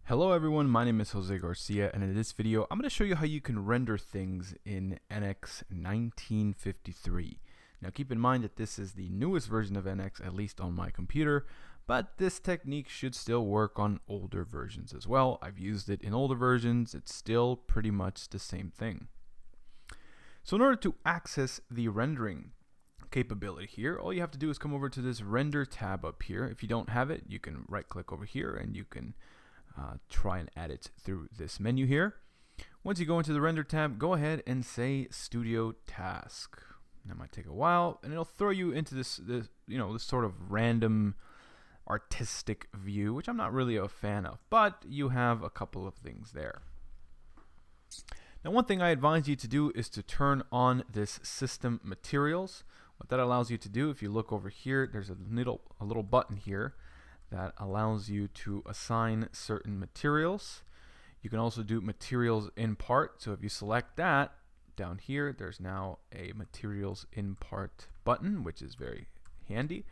Hello everyone, my name is Jose Garcia, and in this video I'm going to show you how you can render things in NX 1953. Now keep in mind that this is the newest version of NX, at least on my computer, but this technique should still work on older versions as well. I've used it in older versions, it's still pretty much the same thing. So in order to access the rendering capability here, all you have to do is come over to this render tab up here. If you don't have it, you can right click over here and you can try and add it through this menu here. Once you go into the render tab, go ahead and say Studio Task. That might take a while, and it'll throw you into this sort of random artistic view, which I'm not really a fan of, but you have a couple of things there. Now, one thing I advise you to do is to turn on this system materials. What that allows you to do, if you look over here, there's a little button here that allows you to assign certain materials. You can also do materials in part. So if you select that, down here there's now a materials in part button, which is very handy.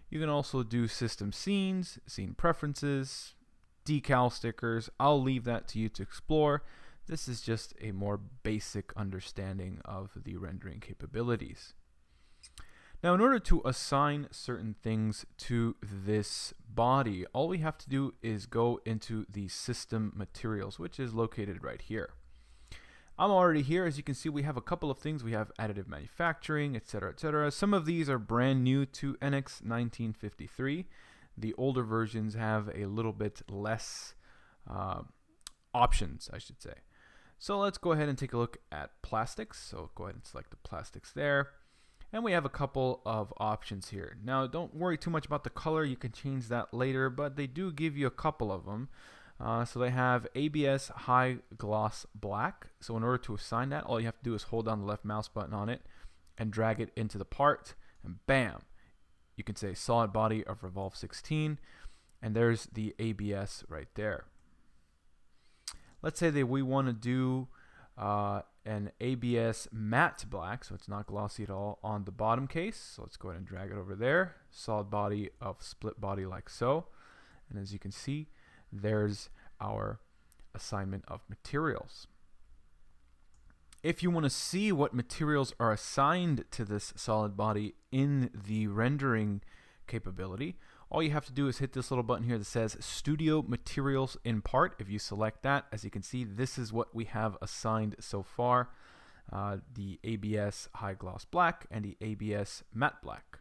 You can also do system scenes, scene preferences, decal stickers. I'll leave that to you to explore. This is just a more basic understanding of the rendering capabilities. Now, in order to assign certain things to this body, all we have to do is go into the system materials, which is located right here. I'm already here. As you can see, we have a couple of things. We have additive manufacturing, etc., etc. Some of these are brand new to NX 1953. The older versions have a little bit less options, I should say. So let's go ahead and take a look at plastics. So go ahead and select the plastics there. And we have a couple of options here. Now, don't worry too much about the color. You can change that later, but they do give you a couple of them. So they have ABS High Gloss Black. So in order to assign that, all you have to do is hold down the left mouse button on it and drag it into the part, and bam! You can say solid body of Revolve 16, and there's the ABS right there. Let's say that we want to do an ABS matte black, so it's not glossy at all, on the bottom case. So let's go ahead and drag it over there. Solid body of split body like so. And as you can see, there's our assignment of materials. If you want to see what materials are assigned to this solid body in the rendering capability, all you have to do is hit this little button here that says Studio Materials in Part. If you select that, as you can see, this is what we have assigned so far. The ABS High Gloss Black and the ABS Matte Black.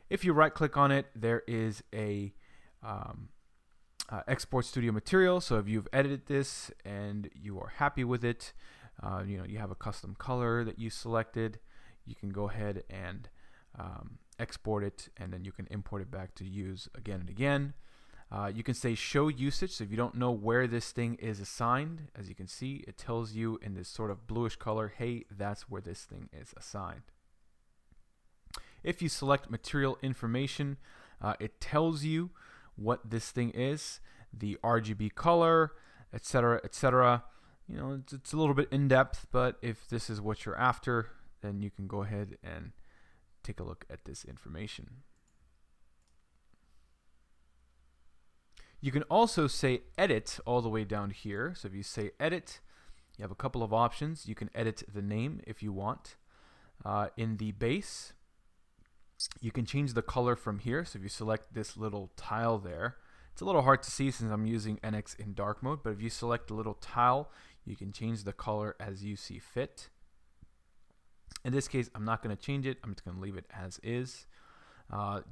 If you right click on it, there is a Export Studio Material. So if you've edited this and you are happy with it, you have a custom color that you selected, you can go ahead and export it, and then you can import it back to use again and again. You can say show usage. So if you don't know where this thing is assigned, as you can see, it tells you in this sort of bluish color, hey, that's where this thing is assigned. If you select material information, it tells you what this thing is, the RGB color, etc., etc. It's a little bit in depth, but if this is what you're after, then you can go ahead and take a look at this information. You can also say edit all the way down here. So if you say edit, you have a couple of options. You can edit the name if you want. In the base, you can change the color from here. So if you select this little tile there, it's a little hard to see since I'm using NX in dark mode, but if you select the little tile, you can change the color as you see fit. In this case, I'm not going to change it. I'm just going to leave it as is.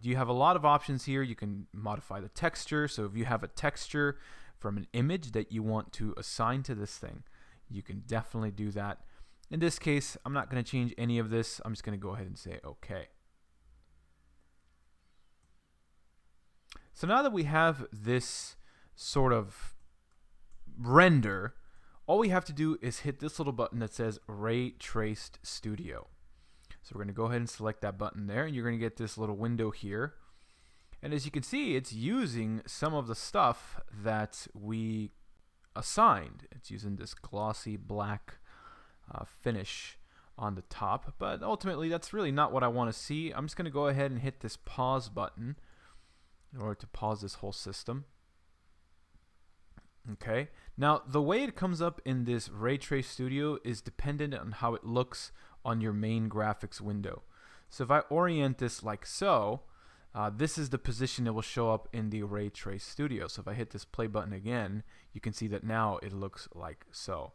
You have a lot of options here. You can modify the texture. So if you have a texture from an image that you want to assign to this thing, you can definitely do that. In this case, I'm not going to change any of this. I'm just going to go ahead and say OK. So now that we have this sort of render, all we have to do is hit this little button that says Ray Traced Studio. So we're going to go ahead and select that button there, and you're going to get this little window here. And as you can see, it's using some of the stuff that we assigned. It's using this glossy black finish on the top, but ultimately that's really not what I want to see. I'm just going to go ahead and hit this pause button in order to pause this whole system. Okay, now the way it comes up in this Ray Trace Studio is dependent on how it looks on your main graphics window. So if I orient this like so, this is the position it will show up in the Ray Trace Studio. So if I hit this play button again, you can see that now it looks like so.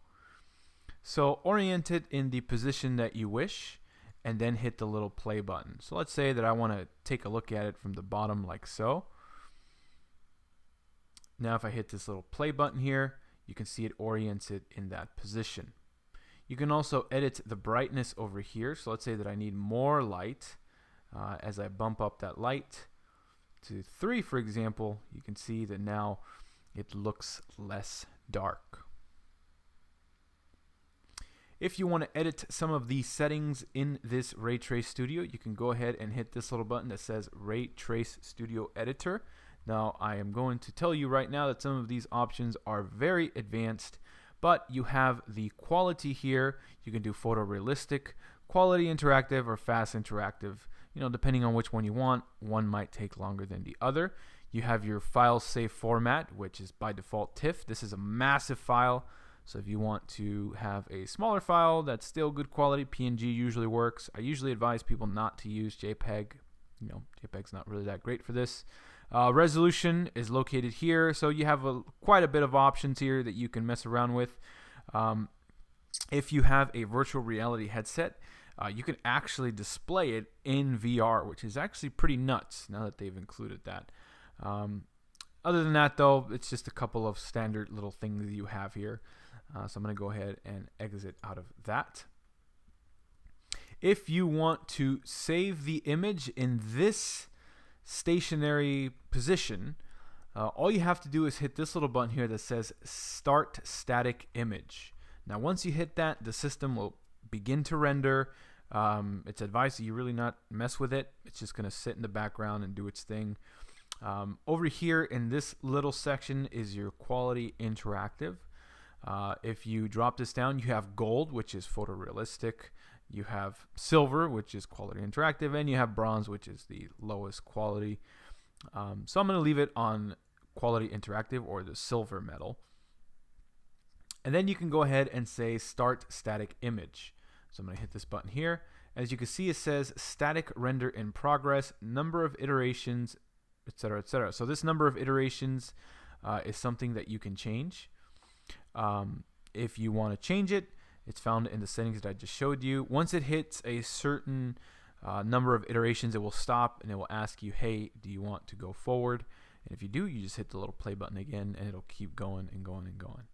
So orient it in the position that you wish, and then hit the little play button. So let's say that I want to take a look at it from the bottom like so. Now if I hit this little play button here, you can see it orients it in that position. You can also edit the brightness over here. So let's say that I need more light. As I bump up that light to 3, for example, you can see that now it looks less dark. If you want to edit some of these settings in this Ray Trace Studio, you can go ahead and hit this little button that says Ray Trace Studio Editor. Now I am going to tell you right now that some of these options are very advanced, but you have the quality here. You can do photorealistic, quality interactive, or fast interactive. You know, depending on which one you want, one might take longer than the other. You have your file save format, which is by default TIFF. This is a massive file, so if you want to have a smaller file that's still good quality, PNG usually works. I usually advise people not to use JPEG. You know, JPEG's not really that great for this. Resolution is located here, so you have quite a bit of options here that you can mess around with. If you have a virtual reality headset, you can actually display it in VR, which is actually pretty nuts now that they've included that. Other than that, though, it's just a couple of standard little things that you have here. So I'm going to go ahead and exit out of that. If you want to save the image in this stationary position, all you have to do is hit this little button here that says Start Static Image. Now once you hit that, the system will begin to render. It's advised that you really not mess with it. It's just going to sit in the background and do its thing. Over here in this little section is your quality interactive. If you drop this down, you have gold, which is photorealistic. You have silver, which is quality interactive, and you have bronze, which is the lowest quality. So I'm going to leave it on quality interactive, or the silver metal. And then you can go ahead and say Start Static Image. So I'm going to hit this button here. As you can see, it says static render in progress, number of iterations, etc., etc. So this number of iterations is something that you can change. If you want to change it, it's found in the settings that I just showed you. Once it hits a certain number of iterations, it will stop and it will ask you, hey, do you want to go forward? And if you do, you just hit the little play button again and it'll keep going and going and going.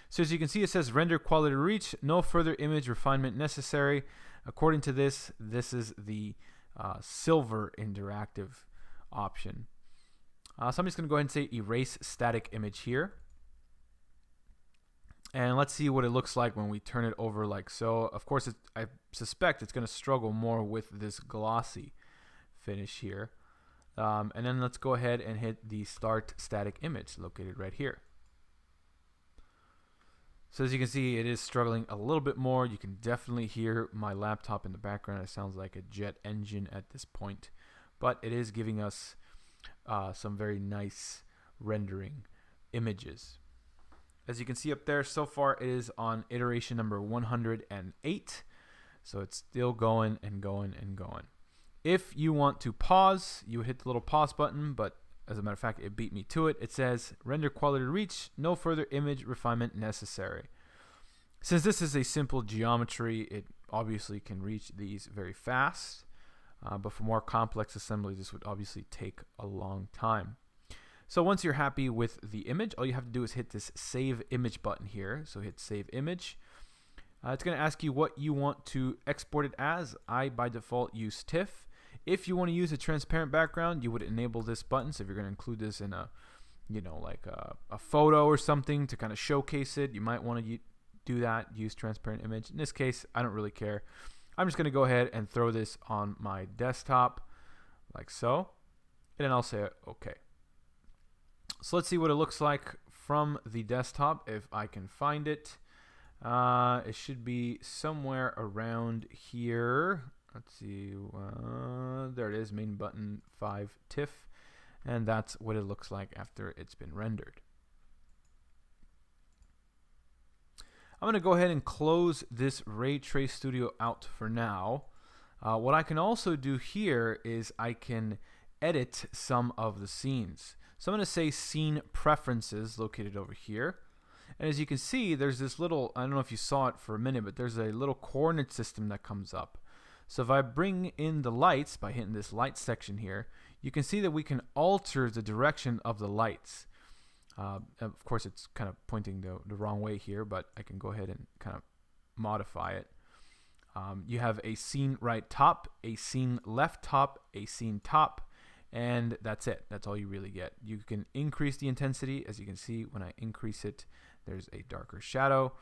So as you can see, it says render quality reach, no further image refinement necessary. According to this, this is the silver interactive option. So I'm just going to go ahead and say erase static image here. And let's see what it looks like when we turn it over like so. Of course, I suspect it's going to struggle more with this glossy finish here. And then let's go ahead and hit the Start Static Image located right here. So as you can see, it is struggling a little bit more. You can definitely hear my laptop in the background. It sounds like a jet engine at this point. But it is giving us some very nice rendering images. As you can see up there, so far it is on iteration number 108. So it's still going and going and going. If you want to pause, you hit the little pause button, but as a matter of fact, it beat me to it. It says render quality reach, no further image refinement necessary. Since this is a simple geometry, it obviously can reach these very fast. But for more complex assemblies, this would obviously take a long time. So once you're happy with the image, all you have to do is hit this Save Image button here. So hit Save Image. It's going to ask you what you want to export it as. I, by default, use TIFF. If you want to use a transparent background, you would enable this button. So if you're going to include this in a, like a photo or something to kind of showcase it, you might want to do that, use transparent image. In this case, I don't really care. I'm just going to go ahead and throw this on my desktop like so. And then I'll say, okay. So let's see what it looks like from the desktop if I can find it. It should be somewhere around here. Let's see. There it is, main button 5 TIFF. And that's what it looks like after it's been rendered. I'm going to go ahead and close this Ray Trace Studio out for now. What I can also do here is I can edit some of the scenes. So I'm going to say Scene Preferences located over here. And as you can see, there's this little, I don't know if you saw it for a minute, but there's a little coordinate system that comes up. So if I bring in the lights by hitting this light section here, you can see that we can alter the direction of the lights. Of course, it's kind of pointing the wrong way here, but I can go ahead and kind of modify it. You have a scene right top, a scene left top, a scene top, and that's it. That's all you really get. You can increase the intensity. As you can see, when I increase it, there's a darker shadow.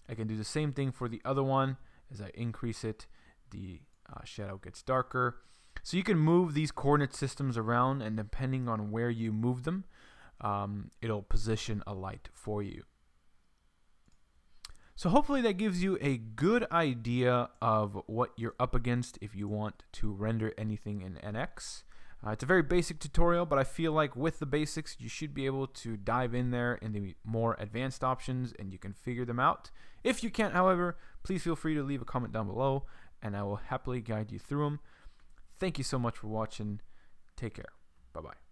I can do the same thing for the other one. As I increase it, the shadow gets darker. So you can move these coordinate systems around, and depending on where you move them, it'll position a light for you. So hopefully that gives you a good idea of what you're up against if you want to render anything in NX. It's a very basic tutorial, but I feel like with the basics, you should be able to dive in there in the more advanced options and you can figure them out. If you can't, however, please feel free to leave a comment down below and I will happily guide you through them. Thank you so much for watching. Take care. Bye-bye.